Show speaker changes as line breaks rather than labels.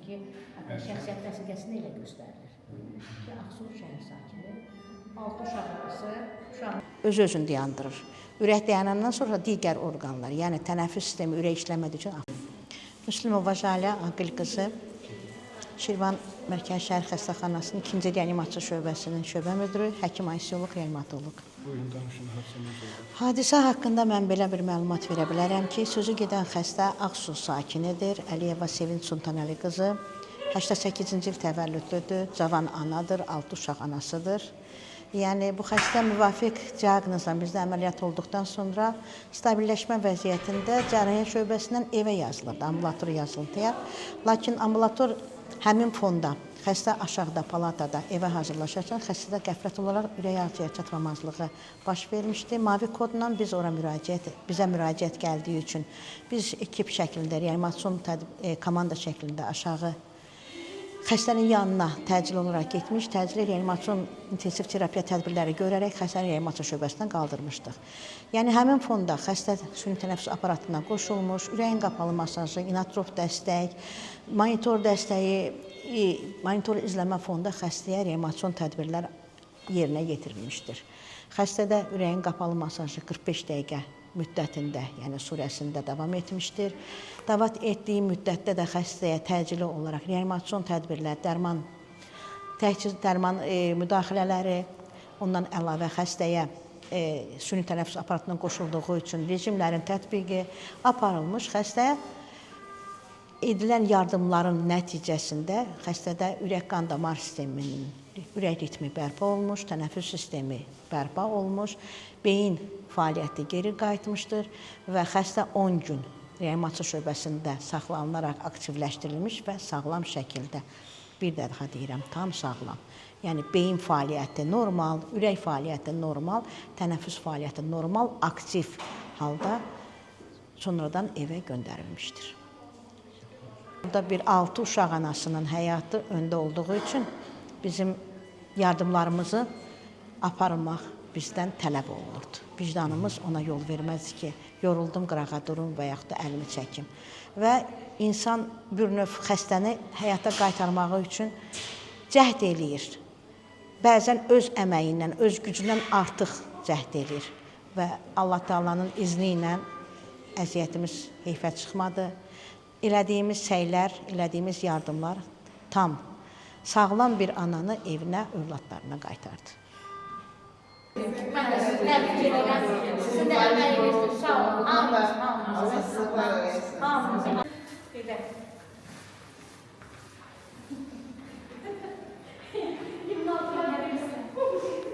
ki, şəxsiyyət vəsiqəsində elə göstərilir ki, Ağsu şəhər sakini, 6 uşaq anası, öz-özünü dayandırır. Ürək dayanandan sonra digər orqanlar, yəni tənəffüs sistemi ürək işləmədiyi üçün Müslümova Jalə Aqil qızı Şirvan Mərkəzi Şəhər Xəstəxanasının 2-ci reanimasiya şöbəsinin şöbə müdürü, həkim anesiyoloq, reanimatoloq.
Buyurun, danışın, hadisə necə oldu?
Hadisə haqqında mən belə bir məlumat verə bilərəm ki, sözü gedən xəstə Ağsu sakinidir, Əliyeva Sevinç Sultanəli qızı, 88-ci il təvəllüdlüdür, cavan anadır, 6 uşaq anasıdır. Yəni, bu xəstə müvafiq diaqnozla bizdə əməliyyat olduqdan sonra stabilləşmə vəziyyətində cərrahiyyə şöbəsindən evə yazılırdı, ambulator yazıldıya. Lakin ambulator həmin fonda, xəstə aşağıda, palatada evə hazırlaşarkən xəstədə qəflət olaraq ürək ağcıya çatmamazlığı baş vermişdi. Mavi kodla bizə müraciət gəldiyi üçün biz ekip şəklində, reanimasyon komanda şəklində aşağı xəstənin yanına təcil olaraq getmiş, təcili reanimasyon intensiv terapiya tədbirləri görərək xəstəni reanimasiya şöbəsindən qaldırmışdıq. Yəni, həmin fonda xəstə süni tənəffüs aparatına qoşulmuş, ürəyin qapalı masajı, inatrof dəstək, monitor dəstəyi, monitor izləmə fonda xəstəyə reanimasyon tədbirlər yerinə yetirilmişdir. Xəstədə ürəyin qapalı masajı 45 dəqiqə müddətində, yəni surəsində davam etmişdir. Davam etdiyi müddətdə də xəstəyə təcili olaraq reanimasyon tədbirləri, dərman müdaxilələri, ondan əlavə xəstəyə süni tənəffüs aparatının qoşulduğu üçün rejimlərin tətbiqi aparılmış. Xəstəyə edilən yardımların nəticəsində xəstədə ürək-qan damar sisteminin ürək ritmi bərpa olmuş, tənəffüs sistemi bərpa olmuş, beyin fəaliyyəti geri qayıtmışdır və xəstə 10 gün reanimasiya şöbəsində saxlanılaraq aktivləşdirilmiş və sağlam şəkildə, bir daha deyirəm, tam sağlam. Yəni, beyin fəaliyyəti normal, ürək fəaliyyəti normal, tənəffüs fəaliyyəti normal, aktiv halda sonradan evə göndərilmişdir. Burada bir 6 uşaq anasının həyatı öndə olduğu üçün bizim yardımlarımızı aparmaq bizdən tələb olunurdu. Vicdanımız ona yol verməz ki, yoruldum, qırağa durum və yaxud da əlimi çəkim. Və insan bir növ xəstəni həyata qaytarmağı üçün cəhd eləyir. Bəzən öz əməyindən, öz gücündən artıq cəhd eləyir. Və Allah Taalanın izni ilə əziyyətimiz heyfə çıxmadı. Elədiyimiz səylər, elədiyimiz yardımlar tam sağlam bir ananı evinə, övladlarına qaytardı.
Mən də sizin də əməyinizdir, sağ olun, hamınız.